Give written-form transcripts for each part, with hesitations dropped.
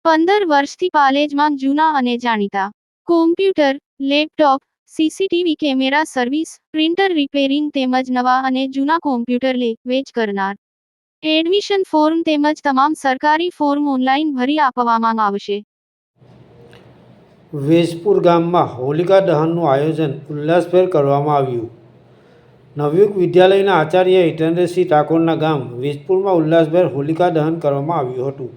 15 વર્ષથી પાલેજમાં જૂના અને જાણીતા computer, laptop, CCTV camera service, printer repairing તેમજ નવા અને જૂના કોમ્પ્યુટર લે વેચ કરનાર. એડમિશન ફોર્મ તેમજ તમામ સરકારી ફોર્મ ઓનલાઈન ભરી આપવામાં આવશે. વેજપુર ગામમાં હોલિકા દહનનું આયોજન ઉલ્લાસભેર કરવામાં આવ્યું. નવયુગ વિદ્યાલયના આચાર્ય હિતેન્દ્રસિંહ ઠાકોરના ગામ વેજપુરમાં ઉલ્લાસભેર હોલિકા દહન કરવામાં આવ્યું હતું,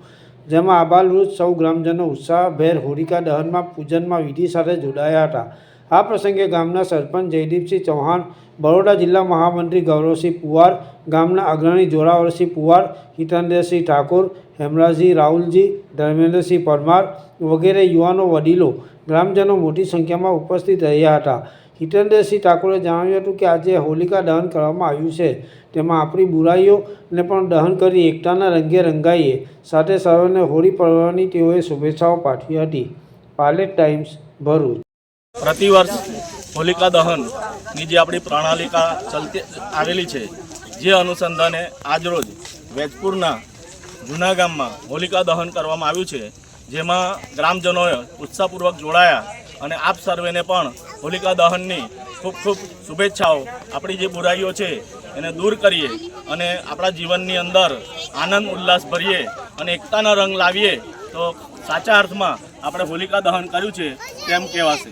જેમાં આબાલવૃદ્ધ સૌ ગ્રામજનો ઉત્સાહભેર હોલિકા દહનમાં પૂજનમાં વિધિ સાથે જોડાયા હતા. આ પ્રસંગે ગામના સરપંચ જયદીપસિંહ ચૌહાણ, બરોડા જિલ્લા મહામંત્રી ગૌરવસિંહ પુવાર, ગામના અગ્રણી જોરાવરસિંહ પુવાર, હિતેન્દ્રસિંહ ઠાકોર, હેમરાજસિંહ રાહુલજી, ધર્મેન્દ્રસિંહ પરમાર વગેરે યુવાનો વડીલો ગ્રામજનો મોટી સંખ્યામાં ઉપસ્થિત રહ્યા હતા. હિતેન્દ્રસિંહ ઠાકોરે જણાવ્યું હતું કે આજે હોલિકા દહન કરવામાં આવ્યું છે, તેમાં આપણી બુરાઈઓને પણ દહન કરી એકતાના રંગે રંગાઈએ. સાથે સર્વેને હોળી પર્વની તેઓએ શુભેચ્છાઓ પાઠવી હતી. પાલેજ ટાઈમ્સ, ભરૂચ. પ્રતિવર્ષ હોલિકા દહનની જે આપણી પ્રણાલિકા ચાલતી આવેલી છે, જે અનુસંધાને આજરોજ વેજપુરના જૂના ગામમાં હોલિકા દહન કરવામાં આવ્યું છે, જેમાં ગ્રામજનોએ ઉત્સાહપૂર્વક જોડાયા અને આપ સર્વેને પણ હોલિકા દહનની ખૂબ ખૂબ શુભેચ્છાઓ. આપણી જે બુરાઈઓ છે એને દૂર કરીએ અને આપણા જીવનની અંદર આનંદ ઉલ્લાસ ભરીએ અને એકતાના રંગ લાવીએ, તો સાચા અર્થમાં આપણે હોલિકા દહન કર્યું છે તેમ કહેવાશે.